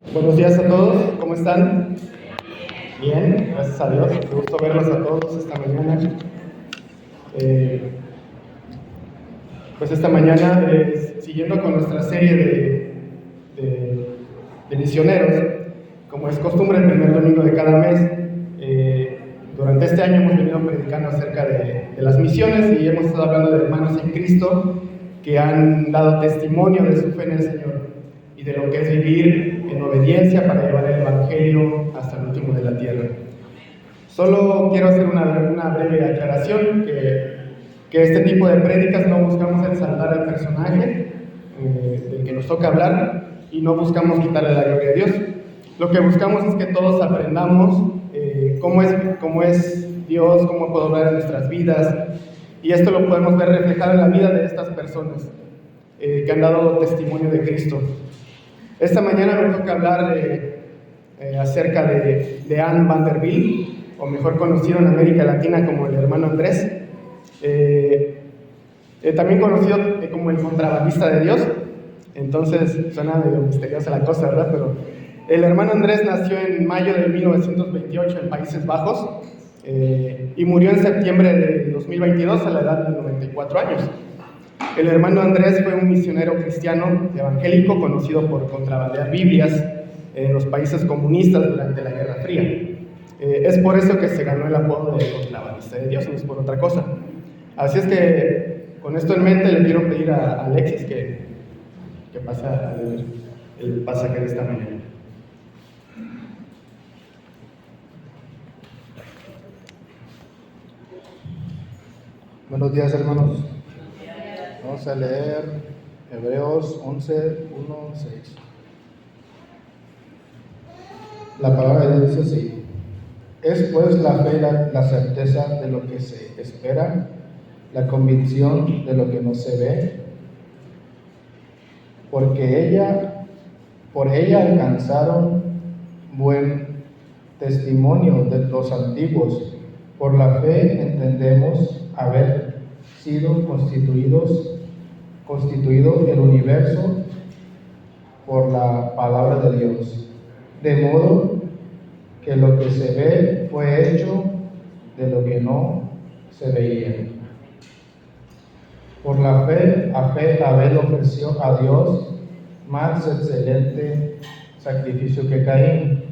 Buenos días a todos, ¿cómo están? Bien, gracias a Dios, me gusto verlos a todos esta mañana. Pues esta mañana, siguiendo con nuestra serie de misioneros, como es costumbre el primer domingo de cada mes, durante este año hemos venido predicando acerca de las misiones y hemos estado hablando de hermanos en Cristo que han dado testimonio de su fe en el Señor y de lo que es vivir en obediencia para llevar el Evangelio hasta el último de la tierra. Solo quiero hacer una breve aclaración, que este tipo de prédicas no buscamos exaltar al personaje del que nos toca hablar y no buscamos quitarle la gloria a Dios. Lo que buscamos es que todos aprendamos cómo es Dios, cómo puede obrar en nuestras vidas, y esto lo podemos ver reflejado en la vida de estas personas que han dado testimonio de Cristo. Esta mañana me toca hablar acerca de Ann Vanderbilt, o mejor conocido en América Latina como el hermano Andrés, también conocido como el contrabandista de Dios. Entonces suena medio misteriosa la cosa, ¿verdad? Pero el hermano Andrés nació en mayo de 1928 en Países Bajos y murió en septiembre de 2022 a la edad de 94 años. El hermano Andrés fue un misionero cristiano evangélico conocido por contrabandear Biblias en los países comunistas durante la Guerra Fría. Es por eso que se ganó el apodo de contrabandista de Dios, no es por otra cosa. Así es que, con esto en mente, le quiero pedir a Alexis que pase a leer el pasaje de esta mañana. Buenos días, hermanos. Vamos a leer Hebreos 11, 1, 6. La palabra de Dios dice así: es pues la fe la certeza de lo que se espera, la convicción de lo que no se ve, por ella alcanzaron buen testimonio de los antiguos. Por la fe entendemos haber sido constituido el universo por la palabra de Dios, de modo que lo que se ve fue hecho de lo que no se veía. Por la fe, Abel ofreció a Dios más excelente sacrificio que Caín,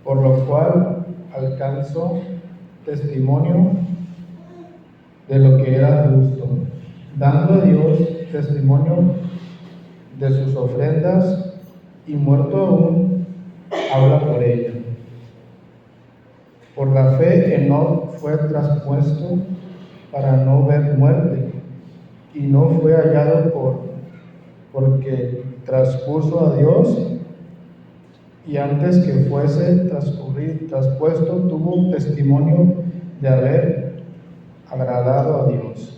por lo cual alcanzó testimonio de lo que era justo, dando a Dios testimonio de sus ofrendas, y muerto aún habla por ella. Por la fe Enoc fue traspuesto para no ver muerte, y no fue hallado porque traspuso a Dios, y antes que fuese traspuesto tuvo testimonio de haber agradado a Dios.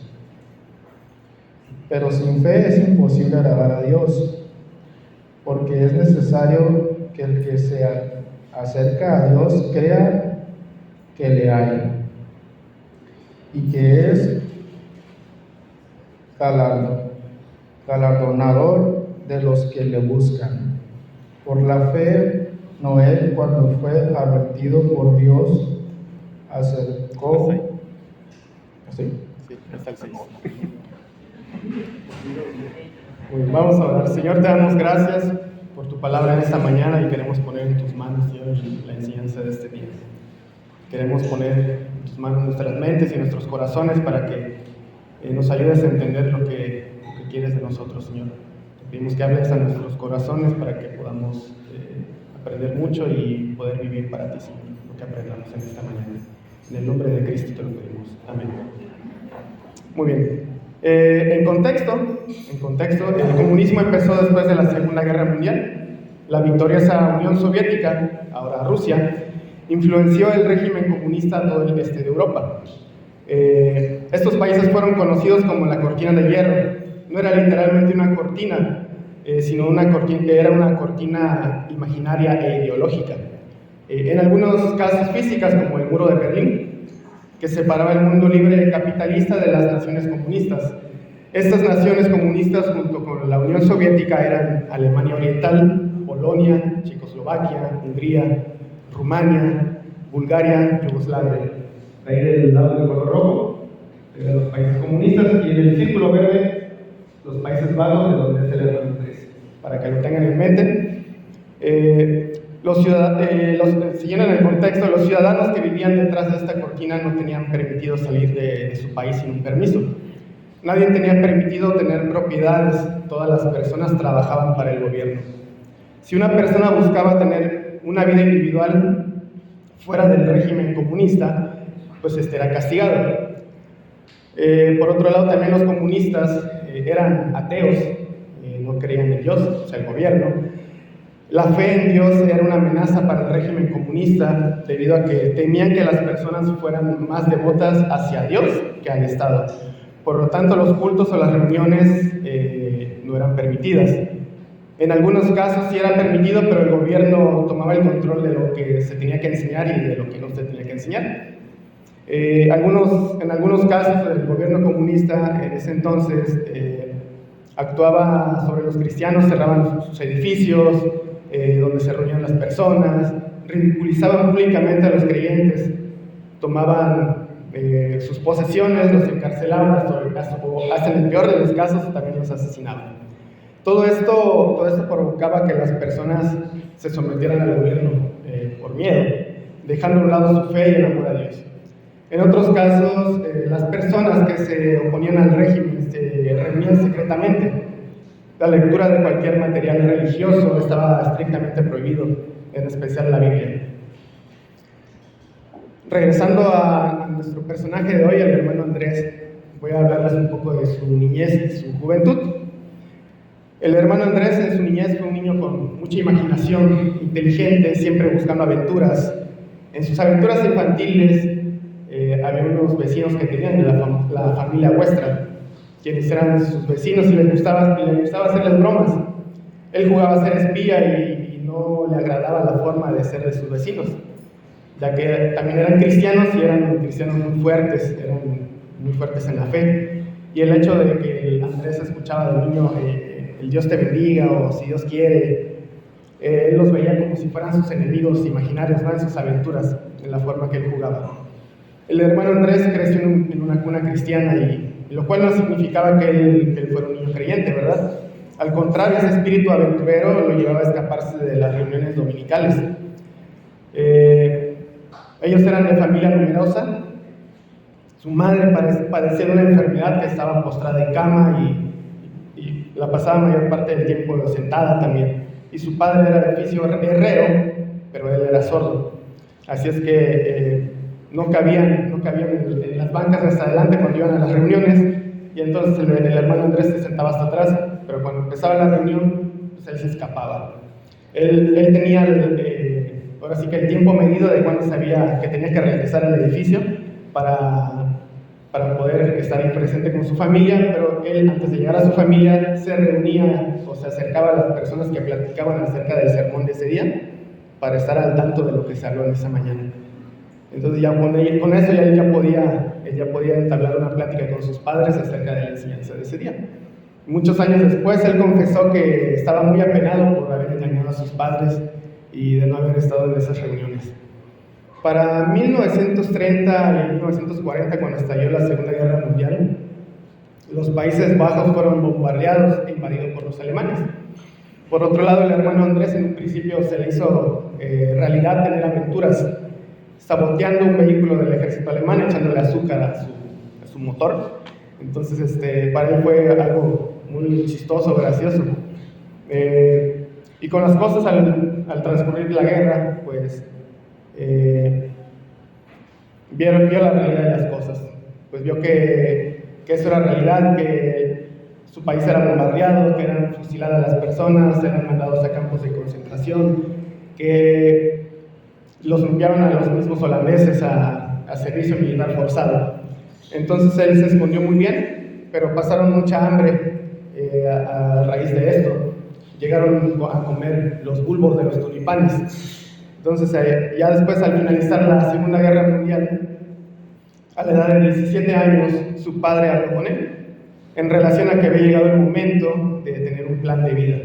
Pero sin fe es imposible agradar a Dios, porque es necesario que el que se acerca a Dios crea que le hay, y que es galardonador de los que le buscan. Por la fe, Noé, cuando fue advertido por Dios, acercó. ¿Sí? Sí, hasta el 6. Vamos a orar. Señor, te damos gracias por tu palabra en esta mañana y queremos poner en tus manos, Señor, la enseñanza de este día. Queremos poner en tus manos nuestras mentes y nuestros corazones para que nos ayudes a entender lo que quieres de nosotros, Señor. Te pedimos que hables a nuestros corazones para que podamos aprender mucho y poder vivir para ti, Señor, lo que aprendamos en esta mañana. En el nombre de Cristo te lo pedimos. Amén. Muy bien. En contexto, el comunismo empezó después de la Segunda Guerra Mundial. La victoriosa Unión Soviética, ahora Rusia, influenció el régimen comunista a todo el este de Europa. Estos países fueron conocidos como la cortina de hierro. No era literalmente una cortina, sino era una cortina imaginaria e ideológica. En algunos casos físicas, como el muro de Berlín, que separaba el mundo libre capitalista de las naciones comunistas. Estas naciones comunistas, junto con la Unión Soviética, eran Alemania Oriental, Polonia, Checoslovaquia, Hungría, Rumania, Bulgaria, Yugoslavia. De ahí del lado del color rojo, de los países comunistas, y en el círculo verde, los Países Bajos, de donde es el hermano Andrés, para que lo tengan en mente. Siguiendo en el contexto, los ciudadanos que vivían detrás de esta cortina no tenían permitido salir de su país sin un permiso. Nadie tenía permitido tener propiedades, todas las personas trabajaban para el gobierno. Si una persona buscaba tener una vida individual fuera del régimen comunista, pues era castigado. Por otro lado, también los comunistas eran ateos, no creían en Dios, o sea, el gobierno. La fe en Dios era una amenaza para el régimen comunista debido a que temían que las personas fueran más devotas hacia Dios que al Estado. Por lo tanto, los cultos o las reuniones no eran permitidas. En algunos casos sí era permitido, pero el gobierno tomaba el control de lo que se tenía que enseñar y de lo que no se tenía que enseñar. En algunos casos, el gobierno comunista en ese entonces actuaba sobre los cristianos, cerraban sus edificios, donde se reunían las personas, ridiculizaban públicamente a los creyentes, tomaban sus posesiones, los encarcelaban, hasta en el peor de los casos también los asesinaban. Todo esto provocaba que las personas se sometieran al gobierno por miedo, dejando a un lado su fe y el amor a Dios. En otros casos, las personas que se oponían al régimen se reunían secretamente. La lectura de cualquier material religioso estaba estrictamente prohibido, en especial la Biblia. Regresando a nuestro personaje de hoy, el hermano Andrés, voy a hablarles un poco de su niñez y su juventud. El hermano Andrés en su niñez fue un niño con mucha imaginación, inteligente, siempre buscando aventuras. En sus aventuras infantiles había unos vecinos que tenían la familia Huestra, quienes eran sus vecinos y les gustaba hacerles bromas. Él jugaba a ser espía y no le agradaba la forma de ser de sus vecinos, ya que también eran cristianos y eran cristianos muy fuertes en la fe. Y el hecho de que Andrés escuchaba de niño el Dios te bendiga o si Dios quiere, él los veía como si fueran sus enemigos imaginarios, ¿no? En sus aventuras, en la forma que él jugaba. El hermano Andrés creció en una cuna cristiana, lo cual no significaba que él fuera un niño creyente, ¿verdad? Al contrario, ese espíritu aventurero lo llevaba a escaparse de las reuniones dominicales. Ellos eran de familia numerosa. Su madre padecía de una enfermedad que estaba postrada en cama y la pasaba mayor parte del tiempo sentada también. Y su padre era de oficio herrero, pero él era sordo. Así es que no cabían en las bancas hasta adelante cuando iban a las reuniones, y entonces el hermano Andrés se sentaba hasta atrás, pero cuando empezaba la reunión, pues él se escapaba. Él tenía ahora sí que el tiempo medido de cuando sabía que tenía que regresar al edificio para poder estar ahí presente con su familia, pero él, antes de llegar a su familia, se reunía o se acercaba a las personas que platicaban acerca del sermón de ese día para estar al tanto de lo que se habló en esa mañana. Entonces ya con eso él ya podía entablar una plática con sus padres acerca de la enseñanza de ese día. Muchos años después él confesó que estaba muy apenado por haber engañado a sus padres y de no haber estado en esas reuniones. Para 1930 y 1940, cuando estalló la Segunda Guerra Mundial, los Países Bajos fueron bombardeados e invadidos por los alemanes. Por otro lado, el hermano Andrés en un principio se le hizo realidad tener aventuras, saboteando un vehículo del ejército alemán, echándole azúcar a su motor. Entonces, para él fue algo muy chistoso, gracioso. Y con las cosas, al transcurrir la guerra, pues vio la realidad de las cosas. Pues vio que eso era realidad, que su país era bombardeado, que eran fusiladas las personas, eran mandados a campos de concentración, que los enviaban a los mismos holandeses a servicio militar forzado. Entonces él se escondió muy bien, pero pasaron mucha hambre a raíz de esto. Llegaron a comer los bulbos de los tulipanes. Entonces ya después, al finalizar la Segunda Guerra Mundial, a la edad de 17 años, su padre habló con él en relación a que había llegado el momento de tener un plan de vida,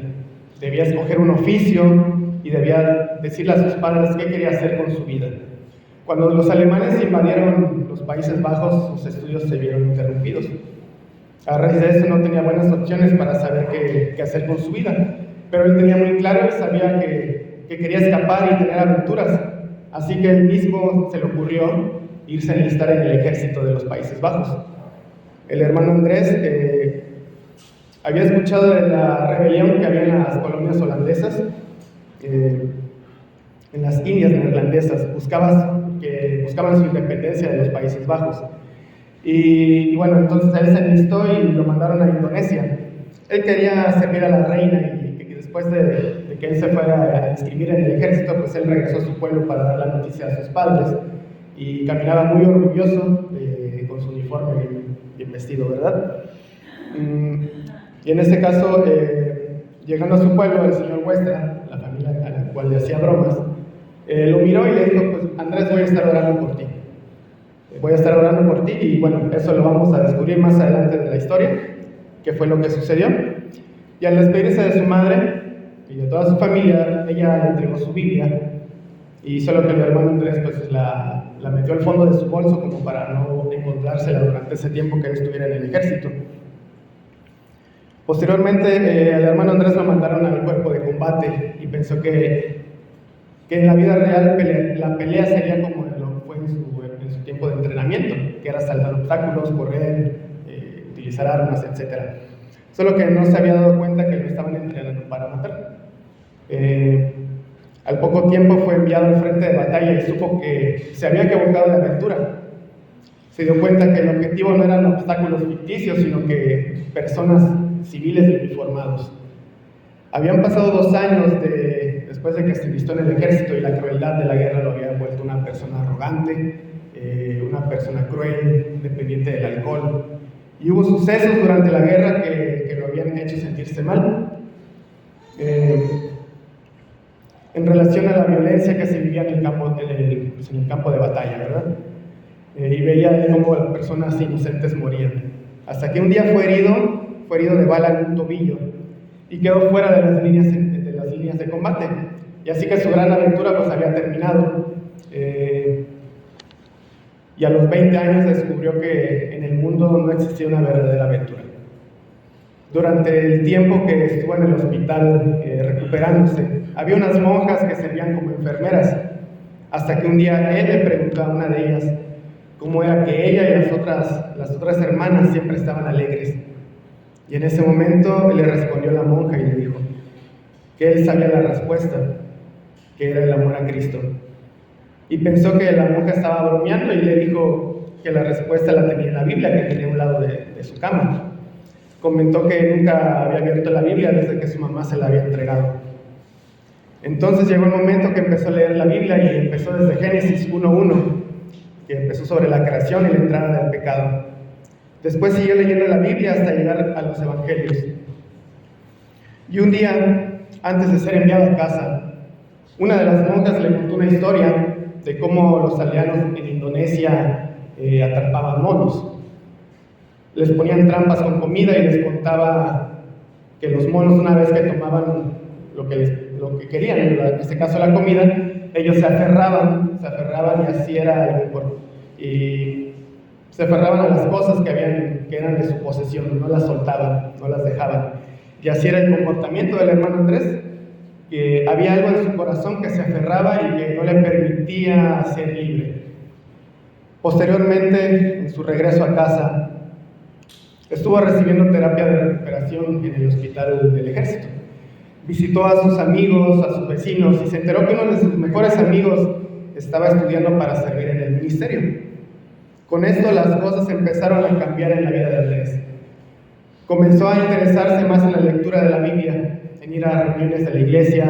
debía escoger un oficio y debía decirle a sus padres qué quería hacer con su vida. Cuando los alemanes invadieron los Países Bajos, sus estudios se vieron interrumpidos. A raíz de eso no tenía buenas opciones para saber qué hacer con su vida, pero él tenía muy claro, él sabía que quería escapar y tener aventuras, así que él mismo se le ocurrió irse a enlistar en el ejército de los Países Bajos. El hermano Andrés había escuchado de la rebelión que había en las colonias holandesas, en las Indias neerlandesas, buscaban su independencia de los Países Bajos. Y bueno, entonces él se enlistó y lo mandaron a Indonesia. Él quería servir a la reina y después de que él se fuera a inscribir en el ejército, pues él regresó a su pueblo para dar la noticia a sus padres y caminaba muy orgulloso con su uniforme bien vestido, ¿verdad? Y en este caso, llegando a su pueblo, el señor Westra, la familia a la cual le hacía bromas, lo miró y le dijo, pues Andrés, voy a estar orando por ti. Voy a estar orando por ti y bueno, eso lo vamos a descubrir más adelante de la historia, qué fue lo que sucedió. Y al despedirse de su madre y de toda su familia, ella le entregó su Biblia y solo que el hermano Andrés pues la metió al fondo de su bolso como para no encontrársela durante ese tiempo que él estuviera en el ejército. Posteriormente, al hermano Andrés lo mandaron al cuerpo de combate y pensó que en la vida real la pelea sería como lo fue en su tiempo de entrenamiento, que era saltar obstáculos, correr, utilizar armas, etc. Solo que no se había dado cuenta que lo estaban entrenando para matar. Al poco tiempo fue enviado al frente de batalla y supo que se había equivocado de aventura. Se dio cuenta que el objetivo no eran obstáculos ficticios, sino que personas civiles y uniformados. Habían pasado 2 años después de que se enlistó en el ejército y la crueldad de la guerra lo había vuelto una persona arrogante, una persona cruel, dependiente del alcohol. Y hubo sucesos durante la guerra que lo habían hecho sentirse mal. En relación a la violencia que se vivía en el campo de batalla, ¿verdad? Y veía cómo personas inocentes morían. Hasta que un día fue herido de bala en un tobillo y quedó fuera de las líneas de combate. Y así que su gran aventura pues había terminado. Y a los 20 años descubrió que en el mundo no existía una verdadera aventura. Durante el tiempo que estuvo en el hospital recuperándose, había unas monjas que servían como enfermeras, hasta que un día él le preguntó a una de ellas cómo era que ella y las otras hermanas siempre estaban alegres. Y en ese momento le respondió la monja y le dijo que él sabía la respuesta, que era el amor a Cristo. Y pensó que la monja estaba bromeando y le dijo que la respuesta la tenía en la Biblia, que tenía a un lado de su cama. Comentó que nunca había abierto la Biblia desde que su mamá se la había entregado. Entonces llegó el momento que empezó a leer la Biblia y empezó desde Génesis 1:1, que empezó sobre la creación y la entrada del pecado. Después siguió leyendo la Biblia hasta llegar a los Evangelios. Y un día, antes de ser enviado a casa, una de las monjas le contó una historia de cómo los aldeanos en Indonesia atrapaban monos. Les ponían trampas con comida y les contaba que los monos, una vez que tomaban lo que querían, en este caso la comida, ellos se aferraban y así era y se aferraban a las cosas que eran de su posesión, no las soltaban, no las dejaban. Y así era el comportamiento del hermano Andrés, que había algo en su corazón que se aferraba y que no le permitía ser libre. Posteriormente, en su regreso a casa, estuvo recibiendo terapia de recuperación en el hospital del ejército. Visitó a sus amigos, a sus vecinos y se enteró que uno de sus mejores amigos estaba estudiando para servir en el ministerio. Con esto las cosas empezaron a cambiar en la vida de Andrés. Comenzó a interesarse más en la lectura de la Biblia, en ir a reuniones de la iglesia,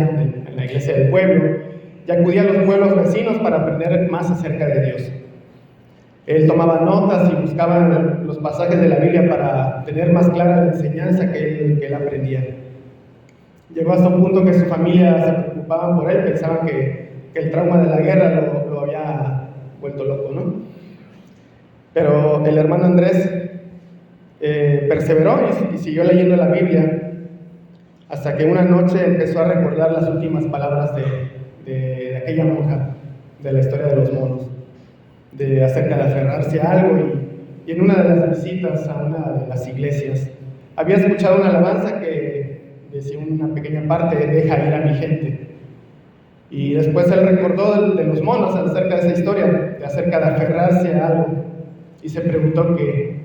en la iglesia del pueblo, y acudía a los pueblos vecinos para aprender más acerca de Dios. Él tomaba notas y buscaba los pasajes de la Biblia para tener más clara la enseñanza que él aprendía. Llegó hasta un punto que su familia se preocupaban por él, pensaban que el trauma de la guerra lo había vuelto loco, ¿no? Pero el hermano Andrés perseveró y siguió leyendo la Biblia hasta que una noche empezó a recordar las últimas palabras de aquella monja, de la historia de los monos, acerca de aferrarse a algo, y en una de las visitas a una de las iglesias había escuchado una alabanza que decía una pequeña parte de "deja ir a mi gente". Y después él recordó de los monos acerca de esa historia, acerca de aferrarse a algo, y se preguntó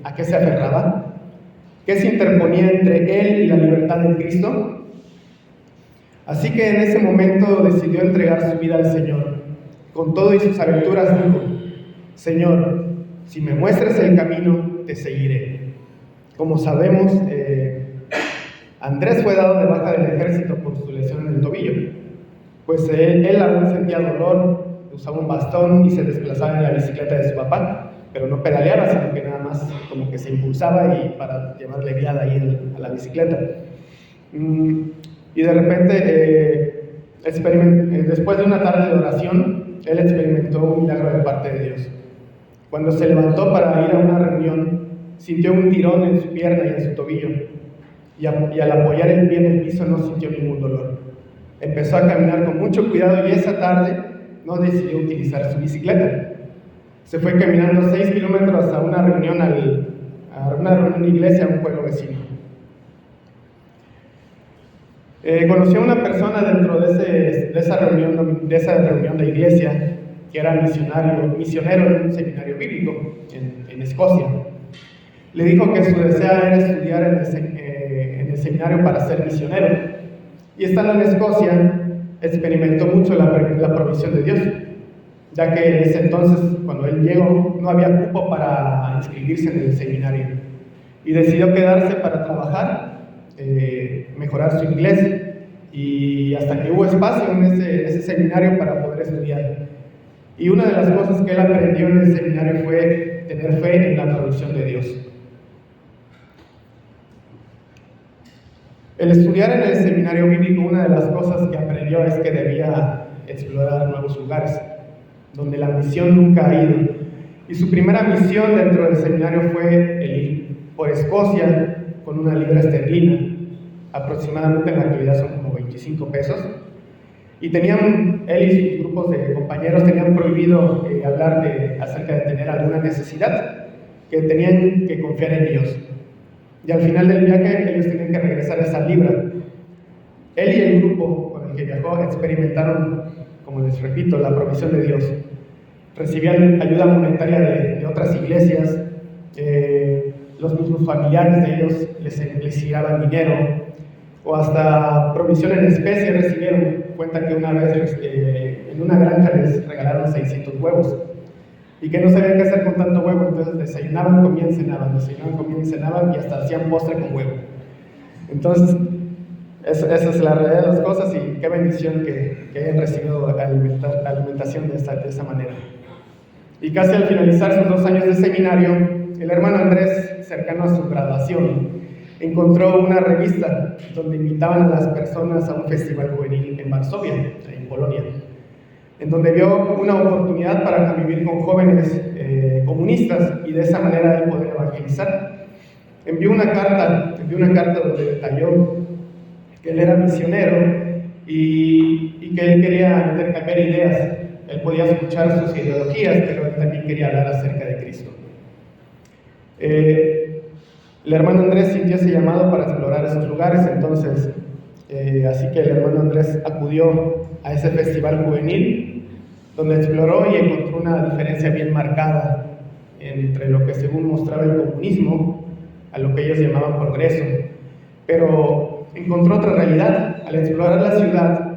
a qué se aferraba, qué se interponía entre él y la libertad de Cristo. Así que en ese momento decidió entregar su vida al Señor. Con todo y sus aventuras dijo: Señor, si me muestras el camino, te seguiré. Como sabemos, Andrés fue dado de baja del ejército por su lesión en el tobillo, pues él aún sentía dolor, usaba un bastón y se desplazaba en la bicicleta de su papá, pero no pedaleaba, sino que nada más como que se impulsaba y para llevarle guiada ahí a la bicicleta. Y de repente, después de una tarde de oración, él experimentó un milagro de parte de Dios. Cuando se levantó para ir a una reunión, sintió un tirón en su pierna y en su tobillo, y al apoyar el pie en el piso no sintió ningún dolor. Empezó a caminar con mucho cuidado y esa tarde no decidió utilizar su bicicleta. Se fue caminando 6 kilómetros a una reunión, de iglesia, a un pueblo vecino. Conoció a una persona dentro de esa reunión de iglesia que era misionero en un seminario bíblico en Escocia. Le dijo que su deseo era estudiar en el seminario para ser misionero. Y estando en Escocia, experimentó mucho la provisión de Dios, ya que en ese entonces, cuando él llegó, no había cupo para inscribirse en el seminario. Y decidió quedarse para trabajar, mejorar su inglés, y hasta que hubo espacio en ese seminario para poder estudiar. Y una de las cosas que él aprendió en el seminario fue tener fe en la provisión de Dios. El estudiar en el seminario bíblico, una de las cosas que aprendió es que debía explorar nuevos lugares, donde la misión nunca ha ido. Y su primera misión dentro del seminario fue el ir por Escocia con una libra esterlina, aproximadamente en la actualidad son como 25 pesos. Y él y sus grupos de compañeros tenían prohibido hablar acerca de tener alguna necesidad, que tenían que confiar en Dios. Y al final del viaje ellos tenían que regresar esa libra. Él y el grupo con el que viajó experimentaron, como les repito, la provisión de Dios. Recibían ayuda monetaria de otras iglesias, los mismos familiares de ellos les giraban dinero, o hasta provisión en especie recibieron. Cuenta que una vez en una granja les regalaron 600 huevos y que no sabían qué hacer con tanto huevo, entonces desayunaban, comían, cenaban y hasta hacían postre con huevo. Entonces, esa es la realidad de las cosas, y qué bendición que hayan recibido alimentación de esa manera. Y casi al finalizar sus 2 años de seminario, el hermano Andrés, cercano a su graduación, encontró una revista donde invitaban a las personas a un festival juvenil en Varsovia, en Polonia, en donde vio una oportunidad para convivir con jóvenes comunistas y de esa manera él poder evangelizar. Envió una carta donde detalló que él era misionero y que él quería intercambiar ideas. Él podía escuchar sus ideologías, pero él también quería hablar acerca de Cristo. El hermano Andrés sintió ese llamado para explorar esos lugares, entonces, así que el hermano Andrés acudió a ese festival juvenil, donde exploró y encontró una diferencia bien marcada entre lo que según mostraba el comunismo a lo que ellos llamaban progreso, pero encontró otra realidad. Al explorar la ciudad,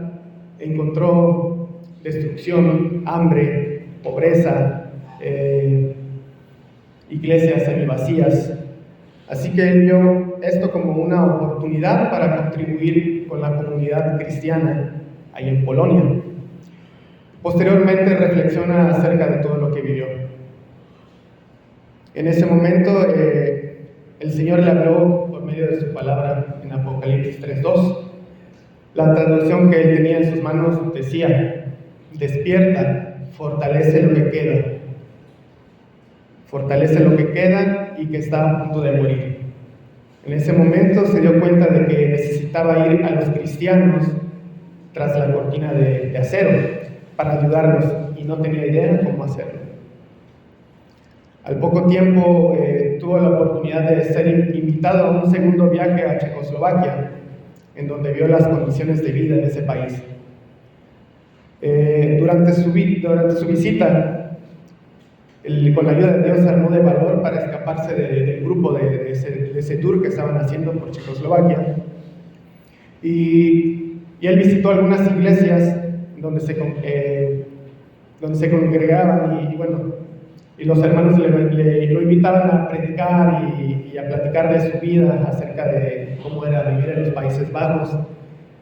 encontró destrucción, hambre, pobreza, iglesias semivacías. Así que él vio esto como una oportunidad para contribuir con la comunidad cristiana ahí en Polonia. Posteriormente reflexiona acerca de todo lo que vivió. En ese momento el Señor le habló por medio de su palabra en Apocalipsis 3:2. La traducción que él tenía en sus manos decía: despierta, fortalece lo que queda. Fortalece lo que queda y que está a punto de morir. En ese momento se dio cuenta de que necesitaba ir a los cristianos tras la cortina de acero para ayudarlos y no tenía idea de cómo hacerlo. Al poco tiempo tuvo la oportunidad de ser invitado a un segundo viaje a Checoslovaquia, en donde vio las condiciones de vida en ese país. Durante su visita, con la ayuda de Dios, armó de valor para escaparse del grupo de ese tour que estaban haciendo por Checoslovaquia. Y él visitó algunas iglesias donde se congregaban y los hermanos lo invitaban a predicar y a platicar de su vida acerca de cómo era vivir en los Países Bajos,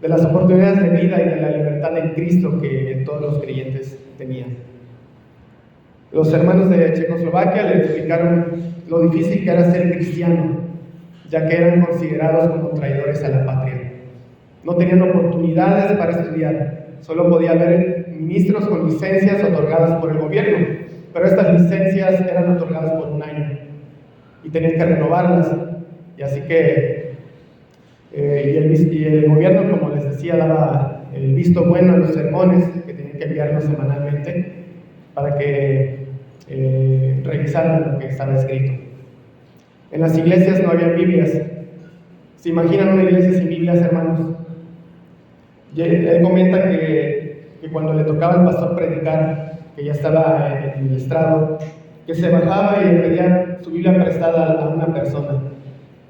de las oportunidades de vida y de la libertad en Cristo que todos los creyentes tenían. Los hermanos de Checoslovaquia le explicaron lo difícil que era ser cristiano, ya que eran considerados como traidores a la patria. No tenían oportunidades para estudiar, solo podía haber ministros con licencias otorgadas por el gobierno, pero estas licencias eran otorgadas por un año y tenían que renovarlas. Y así que el gobierno, como les decía, daba el visto bueno a los sermones que tenían que enviarnos semanalmente para que revisaran lo que estaba escrito. En las iglesias no había Biblias. ¿Se imaginan una iglesia sin Biblias, hermanos? Y él comenta que cuando le tocaba al pastor predicar, que ya estaba en el estrado, que se bajaba y le pedía su Biblia prestada a una persona.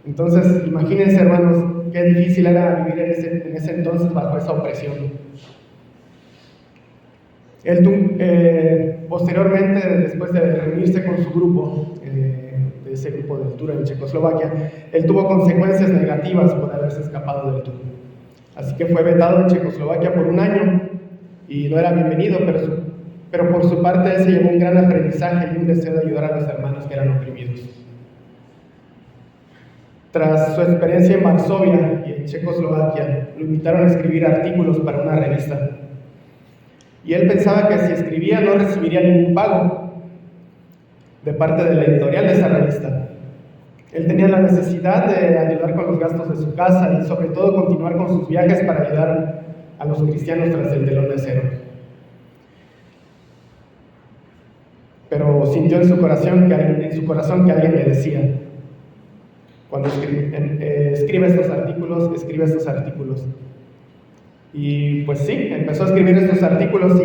Entonces, imagínense, hermanos, qué difícil era vivir en ese entonces bajo esa opresión. Él posteriormente, después de reunirse con su grupo, de ese grupo del tour en Checoslovaquia, él tuvo consecuencias negativas por haberse escapado del tour. Así que fue vetado en Checoslovaquia por un año y no era bienvenido, pero por su parte él se llevó un gran aprendizaje y un deseo de ayudar a los hermanos que eran oprimidos. Tras su experiencia en Varsovia y en Checoslovaquia, lo invitaron a escribir artículos para una revista. Y él pensaba que si escribía no recibiría ningún pago de parte de la editorial de esa revista. Él tenía la necesidad de ayudar con los gastos de su casa y sobre todo continuar con sus viajes para ayudar a los cristianos tras el telón de acero. Pero sintió en su corazón que alguien le decía: cuando escribe estos artículos. Y pues sí, empezó a escribir estos artículos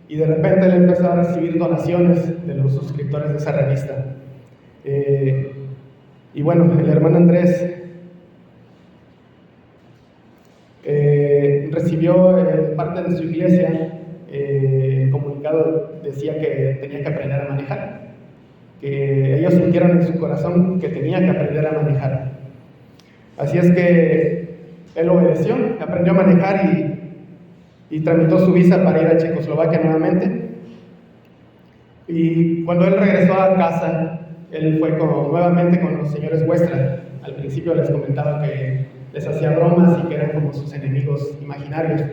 y de repente él empezó a recibir donaciones de los suscriptores de esa revista. Y bueno, el hermano Andrés recibió parte de su iglesia. El comunicado decía que tenía que aprender a manejar, que ellos sintieron en su corazón que tenía que aprender a manejar. Así es que él obedeció, aprendió a manejar y tramitó su visa para ir a Checoslovaquia nuevamente. Y cuando él regresó a casa, él fue nuevamente con los señores Westra. Al principio les comentaba que les hacía bromas y que eran como sus enemigos imaginarios.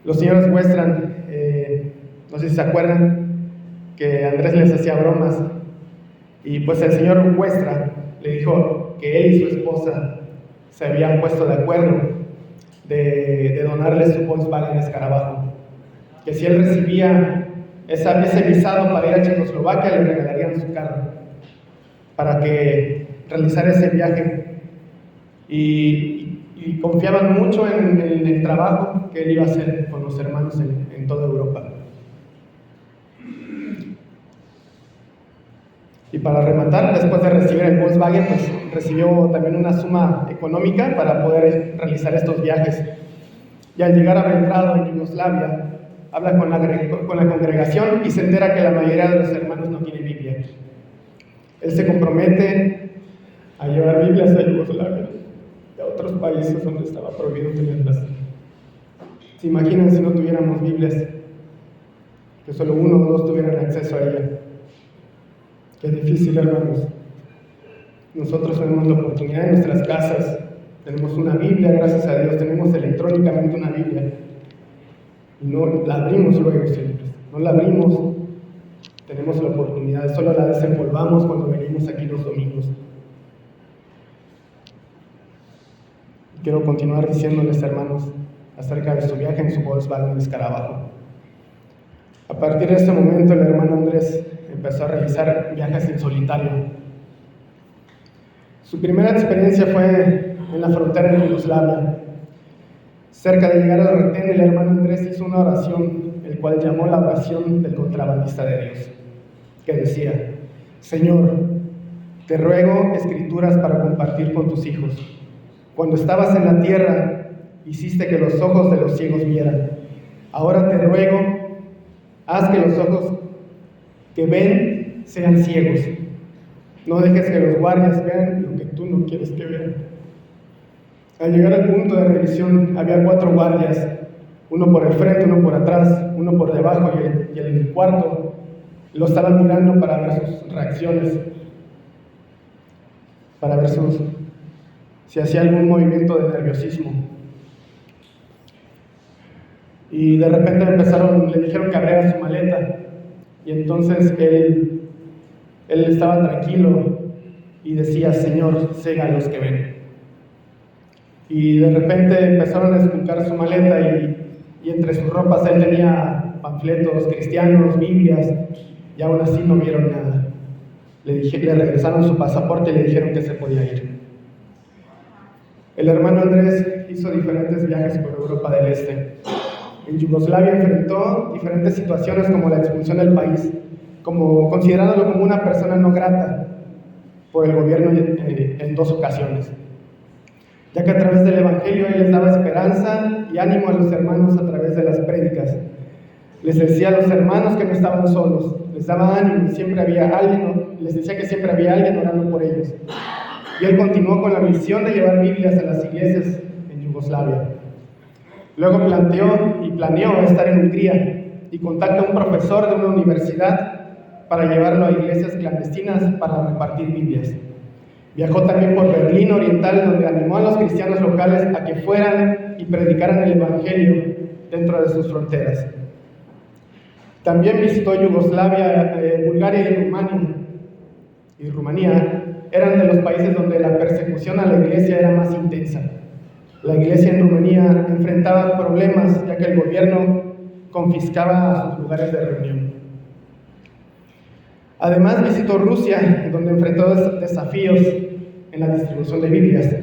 Los señores Westra, no sé si se acuerdan, que Andrés les hacía bromas, y pues el señor Westra le dijo que él y su esposa se habían puesto de acuerdo de donarle su Volkswagen Escarabajo, que si él recibía ese visado para ir a Checoslovaquia le regalarían su carro para que realizara ese viaje, y confiaban mucho en el trabajo que él iba a hacer con los hermanos en toda Europa. Y para rematar, después de recibir el Volkswagen, pues recibió también una suma económica para poder realizar estos viajes. Y al llegar a Belgrado, en Yugoslavia, habla con la congregación y se entera que la mayoría de los hermanos no tienen Biblia. Él se compromete a llevar Biblias a Yugoslavia y a otros países donde estaba prohibido tenerlas. ¿Se imaginan si no tuviéramos Biblias? Que solo uno o dos tuvieran acceso a ella. Qué difícil, hermanos. Nosotros tenemos la oportunidad en nuestras casas. Tenemos una Biblia, gracias a Dios. Tenemos electrónicamente una Biblia. Y no la abrimos luego siempre. No la abrimos. Tenemos la oportunidad. Solo la desempolvamos cuando venimos aquí los domingos. quiero continuar diciéndoles, hermanos, acerca de su viaje en su Volkswagen Escarabajo. A partir de este momento, el hermano Andrés empezó a realizar viajes en solitario. Su primera experiencia fue en la frontera de Yugoslavia. Cerca de llegar al retén, el hermano Andrés hizo una oración, el cual llamó la oración del contrabandista de Dios, que decía: Señor, te ruego escrituras para compartir con tus hijos. Cuando estabas en la tierra, hiciste que los ojos de los ciegos vieran. Ahora te ruego, haz que los ojos que ven sean ciegos. No dejes que los guardias vean lo que tú no quieres que vean. Al llegar al punto de revisión, había 4 guardias, uno por el frente, uno por atrás, uno por debajo, y el cuarto lo estaban mirando para ver sus reacciones, para ver si hacía algún movimiento de nerviosismo. Y de repente le dijeron que abriera su maleta, y entonces él estaba tranquilo y decía: Señor, cega a los que ven. Y de repente empezaron a esculcar su maleta, y entre sus ropas él tenía panfletos cristianos, Biblias, y aún así no vieron nada. Le regresaron su pasaporte y le dijeron que se podía ir. El hermano Andrés hizo diferentes viajes por Europa del Este. En Yugoslavia enfrentó diferentes situaciones, como la expulsión del país, considerándolo como una persona no grata por el gobierno en 2 ocasiones, ya que a través del Evangelio él les daba esperanza y ánimo a los hermanos a través de las prédicas. Les decía a los hermanos que no estaban solos, les daba ánimo, les decía que siempre había alguien orando por ellos. Y él continuó con la misión de llevar Biblias a las iglesias en Yugoslavia. Luego planeó estar en Hungría y contacta a un profesor de una universidad para llevarlo a iglesias clandestinas para repartir Biblias. Viajó también por Berlín Oriental, donde animó a los cristianos locales a que fueran y predicaran el Evangelio dentro de sus fronteras. También visitó Yugoslavia, Bulgaria y Rumanía eran de los países donde la persecución a la iglesia era más intensa. La iglesia en Rumanía enfrentaba problemas, ya que el gobierno confiscaba sus lugares de reunión. Además visitó Rusia, donde enfrentó desafíos en la distribución de Biblias,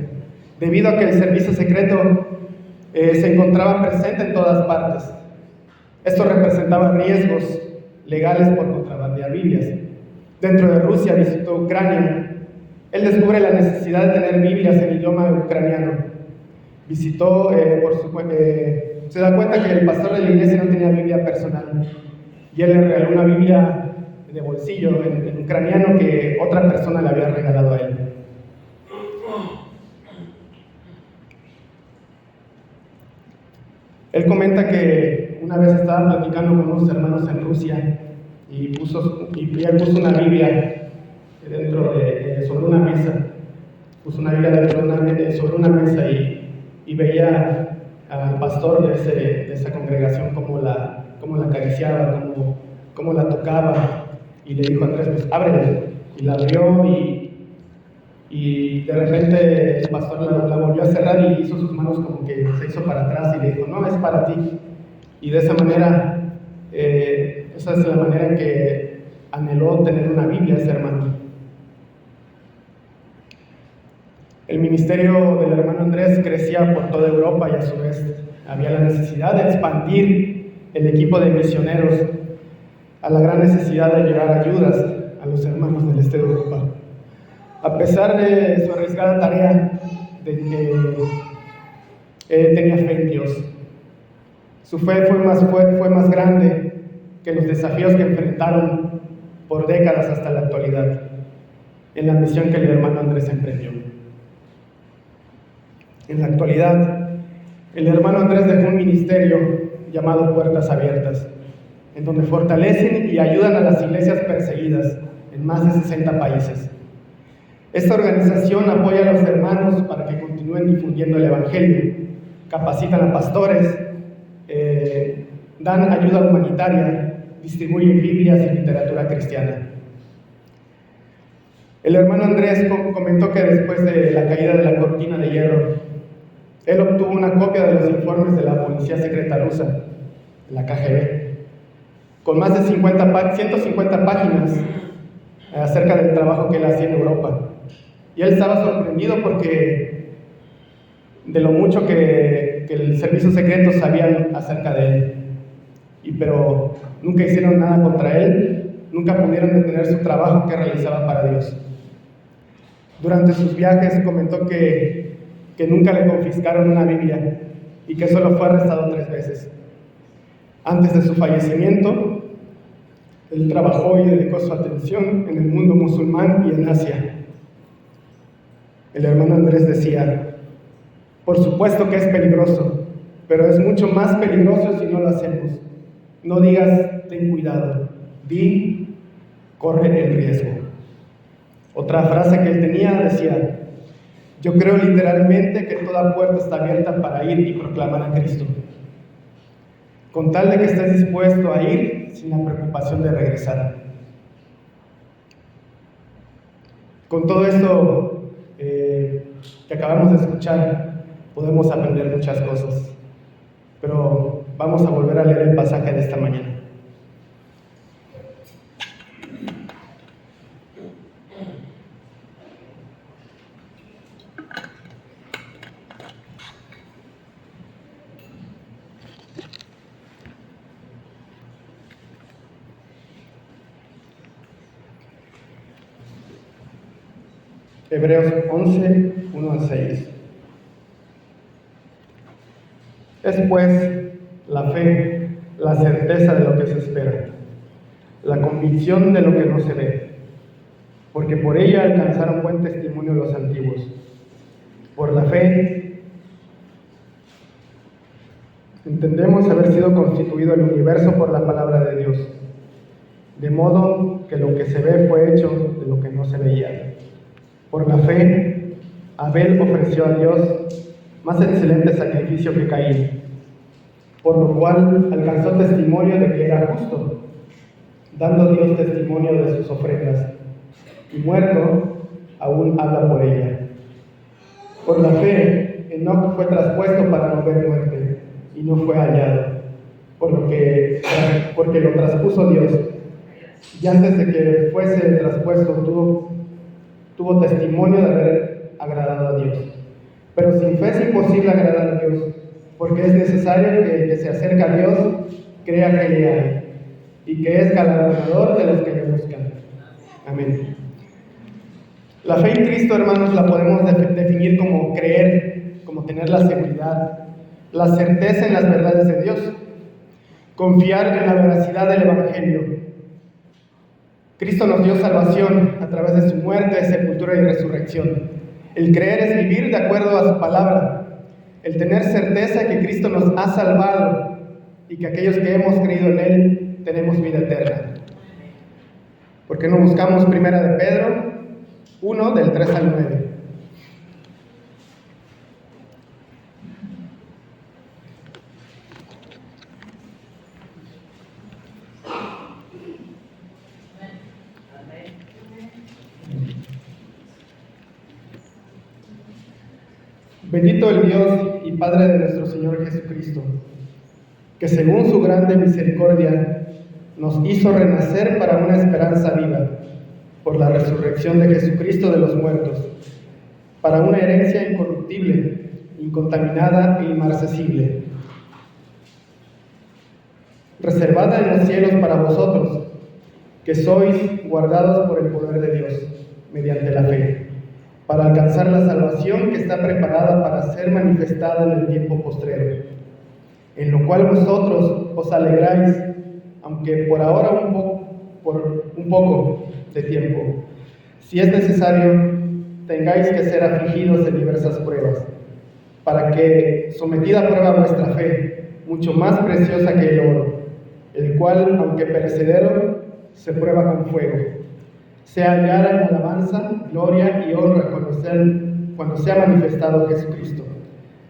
debido a que el servicio secreto se encontraba presente en todas partes. Esto representaba riesgos legales por contrabandear Biblias. Dentro de Rusia visitó Ucrania. Él descubre la necesidad de tener Biblias en idioma ucraniano. Visitó, se da cuenta que el pastor de la iglesia no tenía Biblia personal, y él le regaló una Biblia de bolsillo en ucraniano que otra persona le había regalado a él. Él comenta que una vez estaba platicando con unos hermanos en Rusia y él puso una Biblia sobre una mesa. Puso una Biblia sobre una mesa y veía al pastor de esa congregación cómo la acariciaba, cómo la tocaba, y le dijo a Andrés: pues ábrela. Y la abrió, y de repente el pastor la volvió a cerrar y hizo sus manos como que se hizo para atrás y le dijo: no, es para ti. Y de esa manera, esa es la manera en que anheló tener una Biblia ese hermano. El ministerio del hermano Andrés crecía por toda Europa, y a su vez había la necesidad de expandir el equipo de misioneros a la gran necesidad de llevar ayudas a los hermanos del este de Europa. A pesar de su arriesgada tarea, tenía fe en Dios. Su fe fue más grande que los desafíos que enfrentaron por décadas hasta la actualidad, en la misión que el hermano Andrés emprendió. En la actualidad, el hermano Andrés dejó un ministerio llamado Puertas Abiertas, en donde fortalecen y ayudan a las iglesias perseguidas en más de 60 países. Esta organización apoya a los hermanos para que continúen difundiendo el Evangelio, capacitan a pastores, dan ayuda humanitaria, distribuyen Biblias y literatura cristiana. El hermano Andrés comentó que después de la caída de la cortina de hierro, Él obtuvo una copia de los informes de la policía secreta rusa, la KGB, con más de 150 páginas acerca del trabajo que él hacía en Europa. Y él estaba sorprendido porque de lo mucho que el servicio secreto sabían acerca de él. Pero nunca hicieron nada contra él, nunca pudieron detener su trabajo que realizaba para Dios. Durante sus viajes comentó que nunca le confiscaron una Biblia y que solo fue arrestado 3 veces. Antes de su fallecimiento, él trabajó y dedicó su atención en el mundo musulmán y en Asia. El hermano Andrés decía: por supuesto que es peligroso, pero es mucho más peligroso si no lo hacemos. No digas ten cuidado, di corre el riesgo. Otra frase que él tenía decía: yo creo literalmente que toda puerta está abierta para ir y proclamar a Cristo, con tal de que estés dispuesto a ir sin la preocupación de regresar. Con todo esto que acabamos de escuchar, podemos aprender muchas cosas, pero vamos a volver a leer el pasaje de esta mañana. Hebreos 11, 1 al 6. Es pues la fe, la certeza de lo que se espera, la convicción de lo que no se ve, porque por ella alcanzaron buen testimonio los antiguos. Por la fe entendemos haber sido constituido el universo por la palabra de Dios, de modo que lo que se ve fue hecho de lo que no se veía. Por la fe, Abel ofreció a Dios más excelente sacrificio que Caín, por lo cual alcanzó testimonio de que era justo, dando Dios testimonio de sus ofrendas, y muerto, aún habla por ella. Por la fe, Enoc fue traspuesto para no ver muerte, y no fue hallado, porque lo traspuso Dios, y antes de que fuese traspuesto tuvo testimonio de haber agradado a Dios. Pero sin fe es imposible agradar a Dios, porque es necesario que el que se acerca a Dios crea que le hay, y que es galardonador de los que le buscan. Amén. La fe en Cristo, hermanos, la podemos definir como creer, como tener la seguridad, la certeza en las verdades de Dios, confiar en la veracidad del Evangelio. Cristo nos dio salvación a través de su muerte, sepultura y resurrección. El creer es vivir de acuerdo a su palabra. El tener certeza que Cristo nos ha salvado y que aquellos que hemos creído en Él tenemos vida eterna. ¿Por qué no buscamos 1 de Pedro 1, del 3 al 9? Bendito el Dios y Padre de nuestro Señor Jesucristo, que según su grande misericordia nos hizo renacer para una esperanza viva, por la resurrección de Jesucristo de los muertos, para una herencia incorruptible, incontaminada e inmarcesible, reservada en los cielos para vosotros, que sois guardados por el poder de Dios, mediante la fe, para alcanzar la salvación que está preparada para ser manifestada en el tiempo postrero, en lo cual vosotros os alegráis, aunque por ahora por un poco de tiempo, si es necesario, tengáis que ser afligidos en diversas pruebas, para que, sometida a prueba vuestra fe, mucho más preciosa que el oro, el cual, aunque perecedero, se prueba con fuego, sea hallada en alabanza, gloria y honra cuando sea manifestado Jesucristo,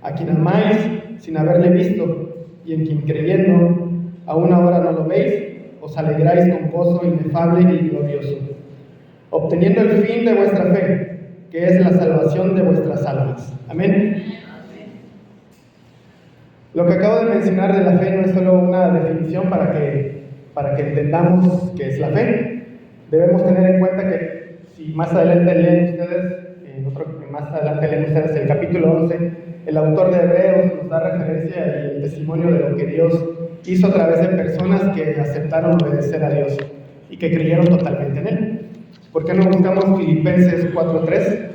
a quien amáis sin haberle visto, y en quien creyendo, aún ahora no lo veis, os alegráis con gozo inefable y glorioso, obteniendo el fin de vuestra fe, que es la salvación de vuestras almas. Amén. Lo que acabo de mencionar de la fe no es solo una definición para que entendamos qué es la fe. Debemos tener en cuenta que si más adelante leen ustedes el capítulo 11, el autor de Hebreos nos da referencia y el testimonio de lo que Dios hizo a través de personas que aceptaron obedecer a Dios y que creyeron totalmente en Él. ¿Por qué no buscamos Filipenses 4:3?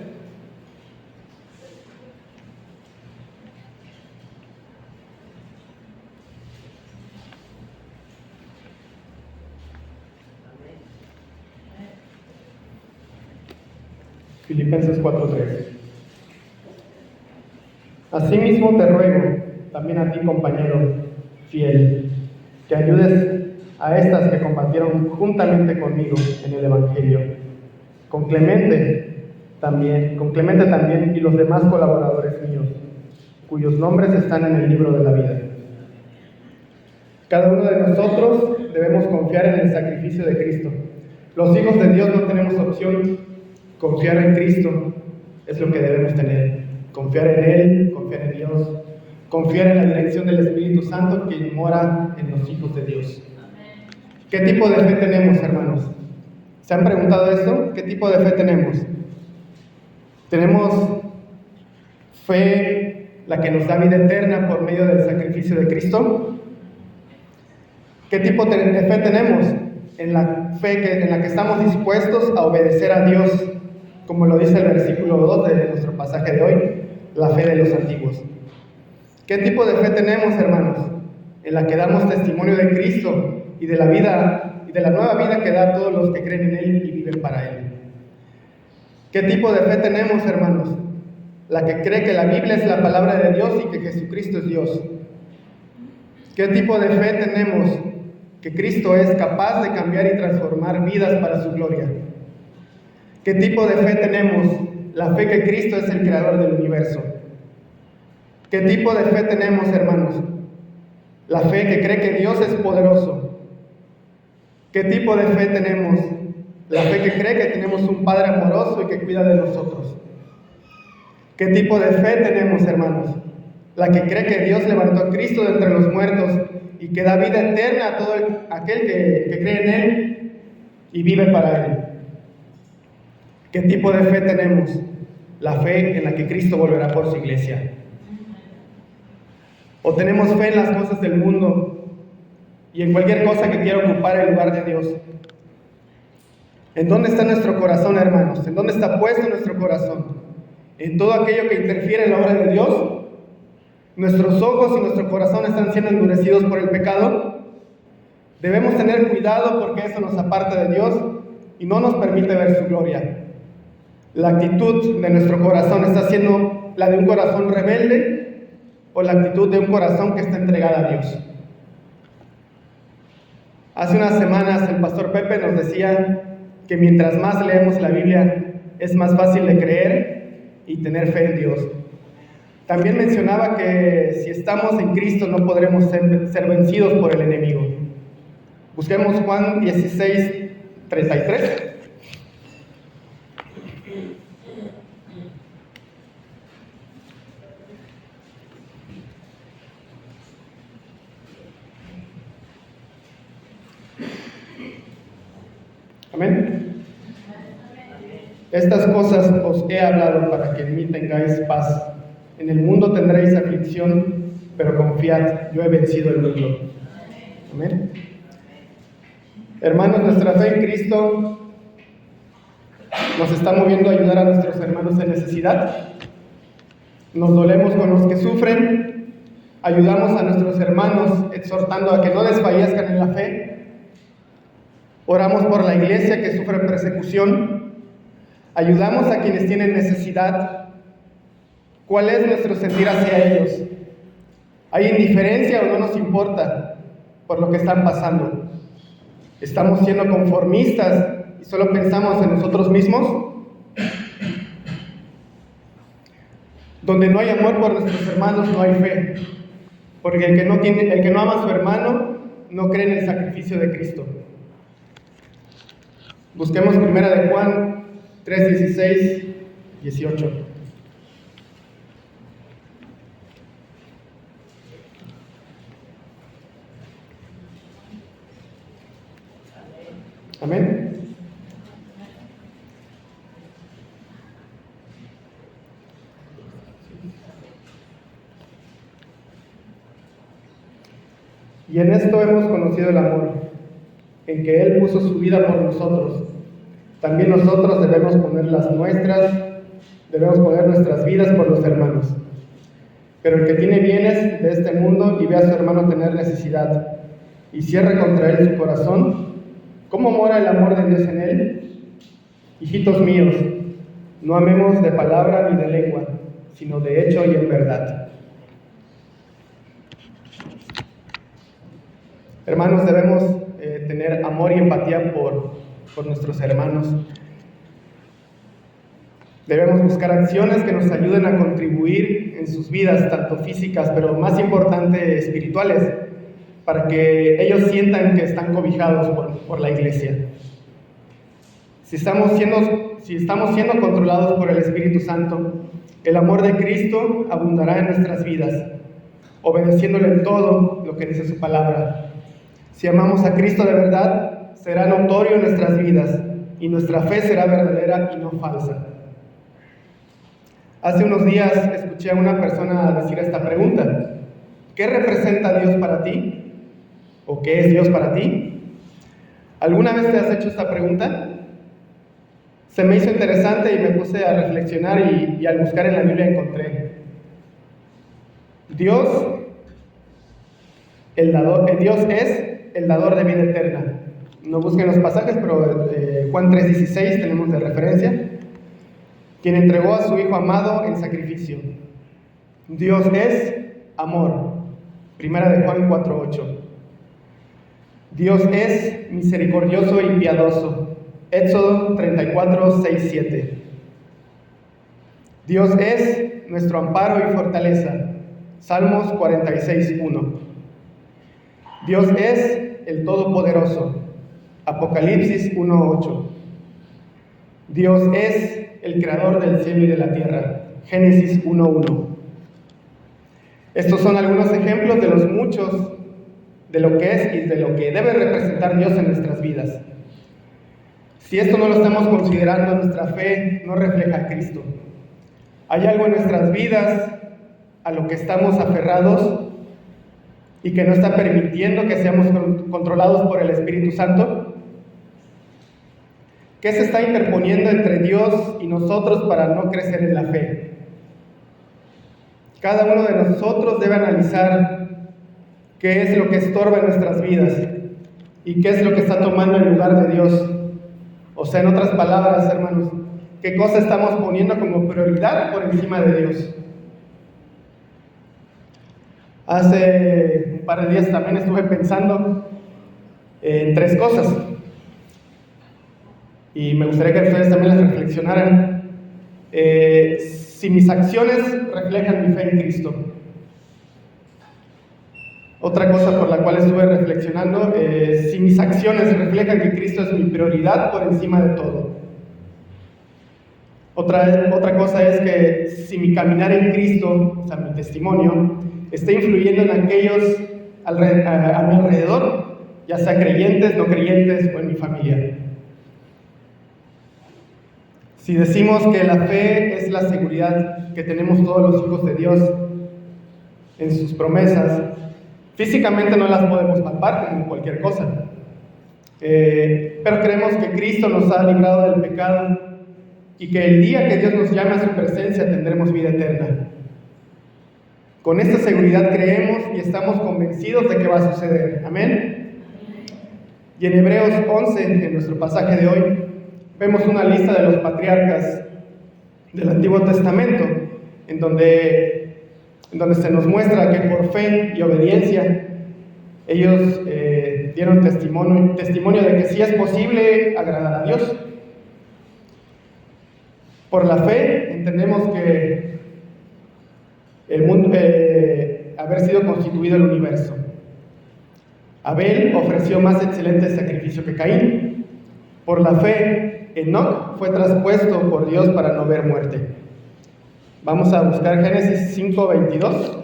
Filipenses 4:3. Asimismo te ruego, también a ti, compañero fiel, que ayudes a estas que combatieron juntamente conmigo en el Evangelio, con Clemente también y los demás colaboradores míos, cuyos nombres están en el libro de la vida. Cada uno de nosotros debemos confiar en el sacrificio de Cristo. Los hijos de Dios no tenemos opción. Confiar en Cristo es lo que debemos tener. Confiar en Él, confiar en Dios, confiar en la dirección del Espíritu Santo que mora en los hijos de Dios. ¿Qué tipo de fe tenemos, hermanos? ¿Se han preguntado esto? ¿Qué tipo de fe tenemos? ¿Tenemos fe, la que nos da vida eterna por medio del sacrificio de Cristo? ¿Qué tipo de fe tenemos? En la fe en la que estamos dispuestos a obedecer a Dios, como lo dice el versículo 2 de nuestro pasaje de hoy, la fe de los antiguos. ¿Qué tipo de fe tenemos, hermanos? En la que damos testimonio de Cristo y de la vida y de la nueva vida que da a todos los que creen en Él y viven para Él. ¿Qué tipo de fe tenemos, hermanos? La que cree que la Biblia es la palabra de Dios y que Jesucristo es Dios. ¿Qué tipo de fe tenemos? Que Cristo es capaz de cambiar y transformar vidas para su gloria. ¿Qué tipo de fe tenemos? La fe que Cristo es el creador del universo. ¿Qué tipo de fe tenemos, hermanos? La fe que cree que Dios es poderoso. ¿Qué tipo de fe tenemos? La fe que cree que tenemos un Padre amoroso y que cuida de nosotros. ¿Qué tipo de fe tenemos, hermanos? La que cree que Dios levantó a Cristo de entre los muertos y que da vida eterna a todo aquel que cree en Él y vive para Él. ¿Qué tipo de fe tenemos? La fe en la que Cristo volverá por su iglesia. ¿O tenemos fe en las cosas del mundo y en cualquier cosa que quiera ocupar el lugar de Dios? ¿En dónde está nuestro corazón, hermanos? ¿En dónde está puesto nuestro corazón? ¿En todo aquello que interfiere en la obra de Dios? ¿Nuestros ojos y nuestro corazón están siendo endurecidos por el pecado? Debemos tener cuidado porque eso nos aparta de Dios y no nos permite ver su gloria. ¿La actitud de nuestro corazón está siendo la de un corazón rebelde o la actitud de un corazón que está entregado a Dios? Hace unas semanas el pastor Pepe nos decía que mientras más leemos la Biblia es más fácil de creer y tener fe en Dios. También mencionaba que si estamos en Cristo no podremos ser vencidos por el enemigo. Busquemos Juan 16:33. Amén. Estas cosas os he hablado para que en mí tengáis paz. En el mundo tendréis aflicción, pero confiad, yo he vencido el mundo. Amén. Hermanos, nuestra fe en Cristo nos está moviendo a ayudar a nuestros hermanos en necesidad. Nos dolemos con los que sufren, ayudamos a nuestros hermanos exhortando a que no desfallezcan en la fe. Oramos por la iglesia que sufre persecución. Ayudamos a quienes tienen necesidad. ¿Cuál es nuestro sentir hacia ellos? ¿Hay indiferencia o no nos importa por lo que están pasando? ¿Estamos siendo conformistas y solo pensamos en nosotros mismos? Donde no hay amor por nuestros hermanos, no hay fe. Porque el que no ama a su hermano, no cree en el sacrificio de Cristo. Busquemos 1 de Juan 3:16, 18. Amén. Y en esto hemos conocido el amor, en que Él puso su vida por nosotros. También nosotros debemos poner nuestras vidas por los hermanos. Pero el que tiene bienes de este mundo y ve a su hermano tener necesidad, y cierra contra él su corazón, ¿cómo mora el amor de Dios en él? Hijitos míos, no amemos de palabra ni de lengua, sino de hecho y en verdad. Hermanos, debemos tener amor y empatía por nuestros hermanos. Debemos buscar acciones que nos ayuden a contribuir en sus vidas, tanto físicas, pero más importante, espirituales, para que ellos sientan que están cobijados por la iglesia. Si estamos siendo controlados por el Espíritu Santo, el amor de Cristo abundará en nuestras vidas, obedeciéndole en todo lo que dice su palabra. Si amamos a Cristo de verdad, será notorio en nuestras vidas y nuestra fe será verdadera y no falsa. Hace unos días escuché a una persona decir esta pregunta: ¿qué representa Dios para ti? ¿O qué es Dios para ti? ¿Alguna vez te has hecho esta pregunta? Se me hizo interesante y me puse a reflexionar y al buscar en la Biblia encontré: Dios es el dador de vida eterna. No busquen los pasajes, pero Juan 3:16 tenemos de referencia. Quien entregó a su Hijo amado en sacrificio. Dios es amor. Primera de Juan 4:8. Dios es misericordioso y piadoso. Éxodo 34:6-7. Dios es nuestro amparo y fortaleza. Salmos 46:1. Dios es el Todopoderoso. Apocalipsis 1:8. Dios es el creador del cielo y de la tierra. Génesis 1:1. Estos son algunos ejemplos de los muchos de lo que es y de lo que debe representar Dios en nuestras vidas. Si esto no lo estamos considerando, nuestra fe no refleja a Cristo. Hay algo en nuestras vidas a lo que estamos aferrados y que no está permitiendo que seamos controlados por el Espíritu Santo. ¿Qué se está interponiendo entre Dios y nosotros para no crecer en la fe? Cada uno de nosotros debe analizar qué es lo que estorba en nuestras vidas y qué es lo que está tomando el lugar de Dios. O sea, en otras palabras, hermanos, ¿qué cosa estamos poniendo como prioridad por encima de Dios? Hace un par de días también estuve pensando en 3 cosas. Y me gustaría que ustedes también las reflexionaran. Si mis acciones reflejan mi fe en Cristo. Otra cosa por la cual estuve reflexionando, si mis acciones reflejan que Cristo es mi prioridad por encima de todo. Otra cosa es que si mi caminar en Cristo, o sea, mi testimonio, está influyendo en aquellos a mi alrededor, ya sea creyentes, no creyentes o en mi familia. Si decimos que la fe es la seguridad que tenemos todos los hijos de Dios en sus promesas, físicamente no las podemos palpar como cualquier cosa, pero creemos que Cristo nos ha librado del pecado y que el día que Dios nos llame a su presencia tendremos vida eterna. Con esta seguridad creemos y estamos convencidos de que va a suceder. Amén. Y en Hebreos 11, en nuestro pasaje de hoy, vemos una lista de los patriarcas del Antiguo Testamento, en donde se nos muestra que por fe y obediencia ellos dieron testimonio de que sí es posible agradar a Dios. Por la fe entendemos que el mundo, haber sido constituido el universo. Abel ofreció más excelente sacrificio que Caín. Por la fe, Enoc fue traspuesto por Dios para no ver muerte. Vamos a buscar Génesis 5:22.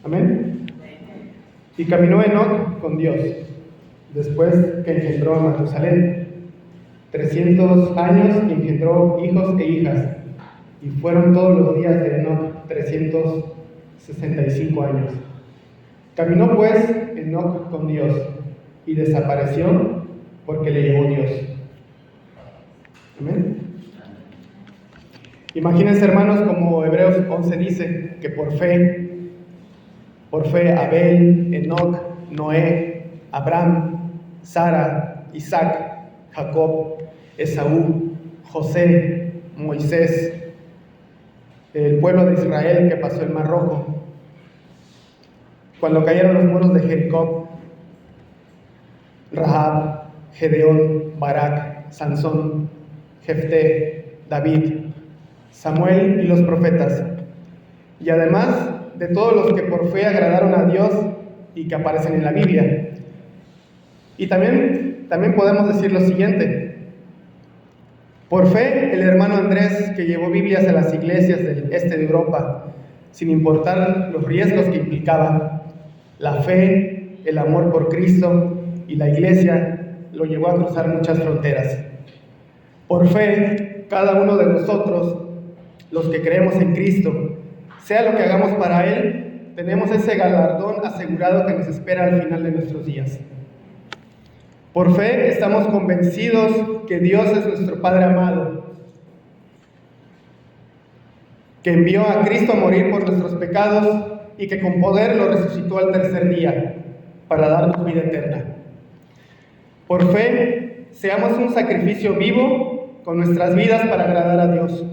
Amén. Y caminó Enoc con Dios, después que engendró a Matusalén. 300 años engendró hijos e hijas, y fueron todos los días de Enoc 365 años. Caminó pues Enoc con Dios, y desapareció porque le llevó Dios. Amén. Imagínense, hermanos, como Hebreos 11 dice, que por fe Abel, Enoc, Noé, Abraham, Sara, Isaac, Jacob, Esaú, José, Moisés, el pueblo de Israel que pasó el Mar Rojo, cuando cayeron los muros de Jericó, Rahab, Gedeón, Barak, Sansón, Jefté, David, Samuel y los profetas, y además de todos los que por fe agradaron a Dios y que aparecen en la Biblia. Y también podemos decir lo siguiente: por fe, el hermano Andrés, que llevó Biblias a las iglesias del este de Europa, sin importar los riesgos que implicaban, la fe, el amor por Cristo y la iglesia lo llevó a cruzar muchas fronteras. Por fe, cada uno de nosotros, los que creemos en Cristo, sea lo que hagamos para Él, tenemos ese galardón asegurado que nos espera al final de nuestros días. Por fe estamos convencidos que Dios es nuestro Padre amado, que envió a Cristo a morir por nuestros pecados y que con poder lo resucitó al tercer día para darnos vida eterna. Por fe, seamos un sacrificio vivo con nuestras vidas para agradar a Dios.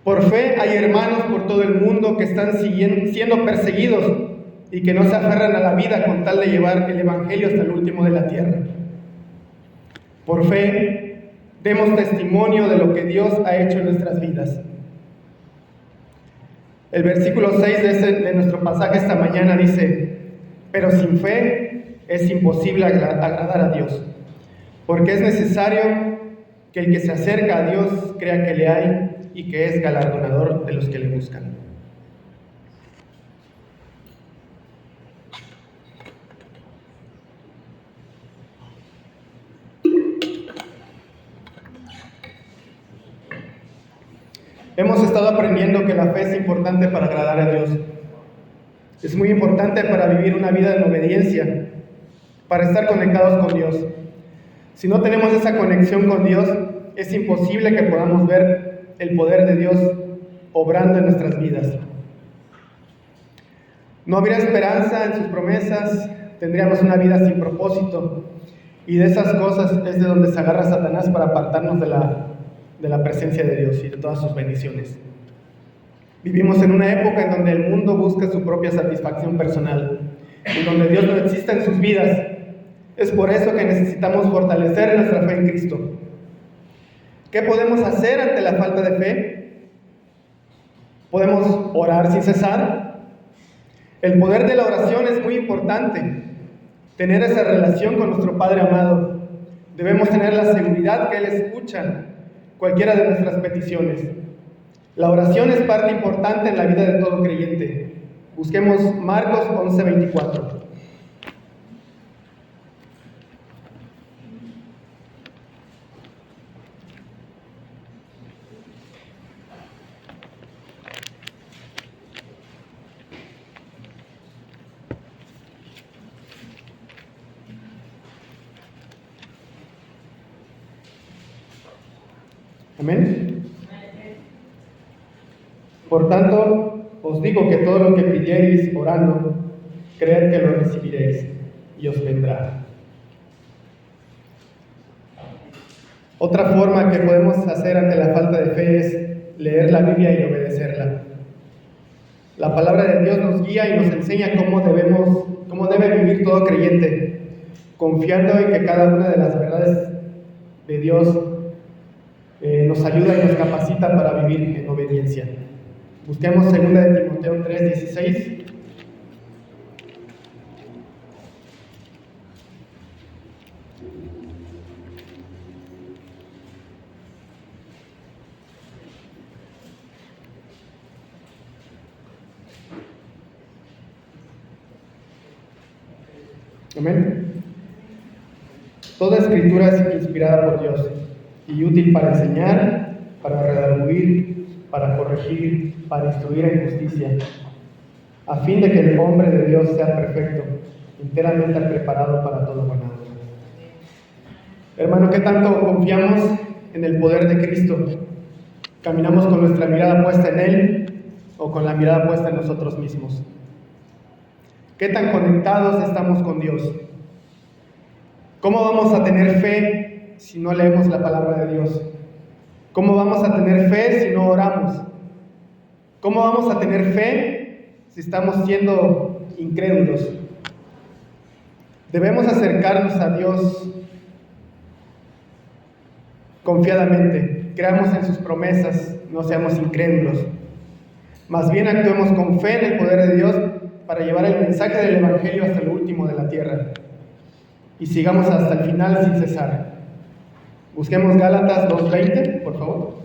Por fe hay hermanos por todo el mundo que están siendo perseguidos y que no se aferran a la vida con tal de llevar el Evangelio hasta el último de la tierra. Por fe, demos testimonio de lo que Dios ha hecho en nuestras vidas. El versículo 6 de nuestro pasaje esta mañana dice: pero sin fe es imposible agradar a Dios, porque es necesario que el que se acerca a Dios crea que le hay y que es galardonador de los que le buscan. Hemos estado aprendiendo que la fe es importante para agradar a Dios. Es muy importante para vivir una vida en obediencia, para estar conectados con Dios. Si no tenemos esa conexión con Dios, es imposible que podamos ver el poder de Dios obrando en nuestras vidas. No habría esperanza en sus promesas, tendríamos una vida sin propósito, y de esas cosas es de donde se agarra Satanás para apartarnos de la presencia de Dios y de todas sus bendiciones. Vivimos en una época en donde el mundo busca su propia satisfacción personal, en donde Dios no existe en sus vidas. Es por eso que necesitamos fortalecer nuestra fe en Cristo. ¿Qué podemos hacer ante la falta de fe? Podemos orar sin cesar. El poder de la oración es muy importante. Tener esa relación con nuestro Padre amado. Debemos tener la seguridad que Él escucha cualquiera de nuestras peticiones. La oración es parte importante en la vida de todo creyente. Busquemos Marcos 11:24. Amén. Por tanto, os digo que todo lo que pidiereis orando, creed que lo recibiréis y os vendrá. Otra forma que podemos hacer ante la falta de fe es leer la Biblia y obedecerla. La palabra de Dios nos guía y nos enseña cómo debe vivir todo creyente, confiando en que cada una de las verdades de Dios nos ayuda y nos capacita para vivir en obediencia. Busquemos 2 de Timoteo 3:16. Amén. Toda escritura es inspirada por Dios y útil para enseñar, para redarguir, para corregir, para instruir en justicia, a fin de que el hombre de Dios sea perfecto, enteramente preparado para toda buena obra. Hermano, ¿qué tanto confiamos en el poder de Cristo? ¿Caminamos con nuestra mirada puesta en Él o con la mirada puesta en nosotros mismos? ¿Qué tan conectados estamos con Dios? ¿Cómo vamos a tener fe si no leemos la palabra de Dios? ¿Cómo vamos a tener fe si no oramos? ¿Cómo vamos a tener fe si estamos siendo incrédulos? Debemos acercarnos a Dios confiadamente, creamos en sus promesas, no seamos incrédulos. Más bien actuemos con fe en el poder de Dios para llevar el mensaje del Evangelio hasta el último de la tierra. Y sigamos hasta el final sin cesar. Busquemos Gálatas 2:20, por favor.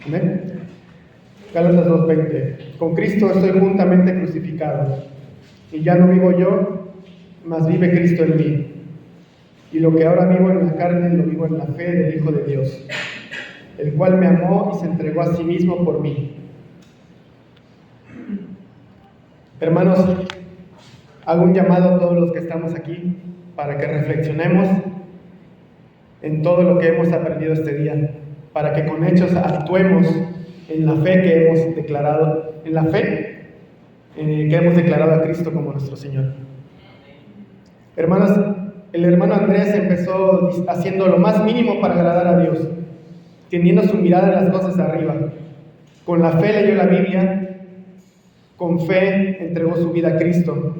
Amén. Gálatas 2:20. Con Cristo estoy juntamente crucificado, y ya no vivo yo, mas vive Cristo en mí. Y lo que ahora vivo en la carne, lo vivo en la fe del Hijo de Dios, el cual me amó y se entregó a sí mismo por mí. Hermanos, hago un llamado a todos los que estamos aquí para que reflexionemos en todo lo que hemos aprendido este día, para que con hechos actuemos en la fe que hemos declarado, en la fe que hemos declarado a Cristo como nuestro Señor. Hermanos, el hermano Andrés empezó haciendo lo más mínimo para agradar a Dios, teniendo su mirada en las cosas de arriba. Con la fe leyó la Biblia, con fe entregó su vida a Cristo,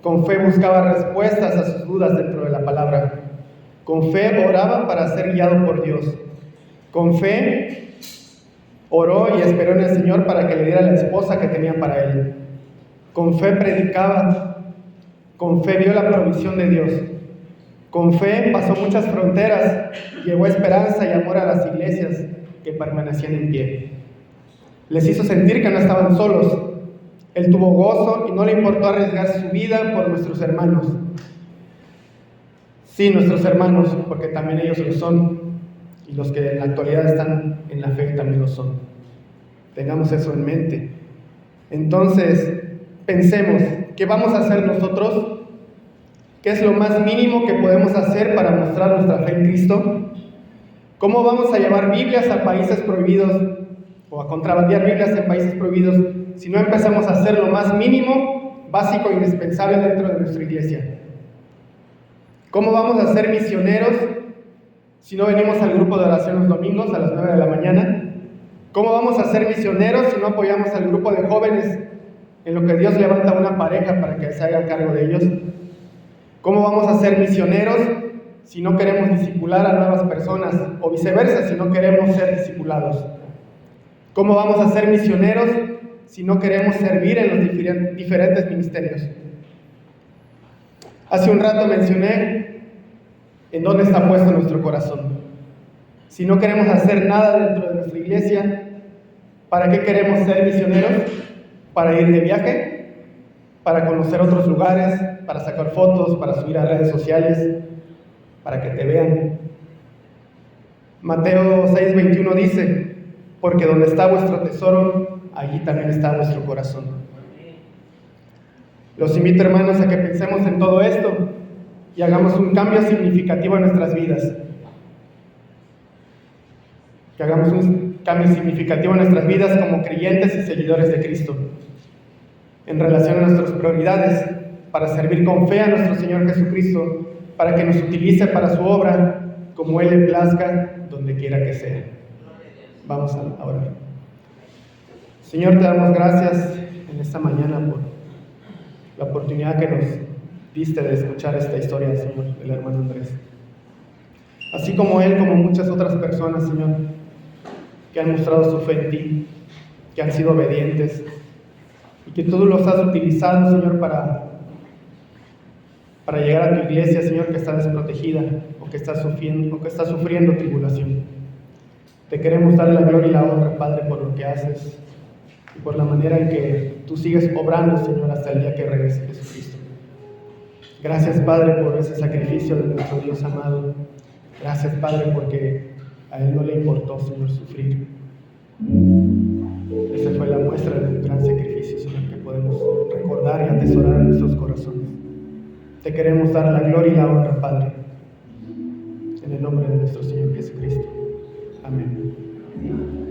con fe buscaba respuestas a sus dudas dentro de la palabra, con fe oraba para ser guiado por Dios, con fe oró y esperó en el Señor para que le diera la esposa que tenía para él, con fe predicaba, con fe vio la provisión de Dios, con fe pasó muchas fronteras, llevó esperanza y amor a las iglesias que permanecían en pie. Les hizo sentir que no estaban solos. Él tuvo gozo y no le importó arriesgar su vida por nuestros hermanos. Sí, nuestros hermanos, porque también ellos lo son, y los que en la actualidad están en la fe también lo son. Tengamos eso en mente. Entonces, pensemos, ¿qué vamos a hacer nosotros? ¿Qué es lo más mínimo que podemos hacer para mostrar nuestra fe en Cristo? ¿Cómo vamos a llevar Biblias a países prohibidos o a contrabandear Biblias en países prohibidos si no empezamos a hacer lo más mínimo, básico e indispensable dentro de nuestra iglesia? ¿Cómo vamos a ser misioneros si no venimos al grupo de oración los domingos a las 9 de la mañana? ¿Cómo vamos a ser misioneros si no apoyamos al grupo de jóvenes en lo que Dios levanta una pareja para que se haga cargo de ellos? ¿Cómo vamos a ser misioneros si no queremos discipular a nuevas personas o viceversa si no queremos ser discipulados? ¿Cómo vamos a ser misioneros si no queremos servir en los diferentes ministerios? Hace un rato mencioné en dónde está puesto nuestro corazón. Si no queremos hacer nada dentro de nuestra iglesia, ¿para qué queremos ser misioneros? ¿Para ir de viaje? ¿Para conocer otros lugares? ¿Para sacar fotos? ¿Para subir a redes sociales? ¿Para que te vean? Mateo 6:21 dice: porque donde está vuestro tesoro, allí también está vuestro corazón. Los invito, hermanos, a que pensemos en todo esto y hagamos un cambio significativo en nuestras vidas. Que hagamos un cambio significativo en nuestras vidas como creyentes y seguidores de Cristo, en relación a nuestras prioridades, para servir con fe a nuestro Señor Jesucristo, para que nos utilice para su obra, como Él le plazca, donde quiera que sea. Vamos a orar. Señor, te damos gracias en esta mañana por la oportunidad que nos diste de escuchar esta historia, Señor, del hermano Andrés. Así como él, como muchas otras personas, Señor, que han mostrado su fe en ti, que han sido obedientes y que tú los has utilizado, Señor, para para llegar a tu iglesia, Señor, que está desprotegida o que está sufriendo tribulación. Te queremos dar la gloria y la honra, Padre, por lo que haces y por la manera en que tú sigues obrando, Señor, hasta el día que regrese Jesucristo. Gracias, Padre, por ese sacrificio de nuestro Dios amado. Gracias, Padre, porque a Él no le importó, Señor, sufrir. Esa fue la muestra de un gran sacrificio, Señor, que podemos recordar y atesorar en nuestros corazones. Te queremos dar la gloria y la honra, Padre, en el nombre de nuestro Señor Jesucristo. Amén.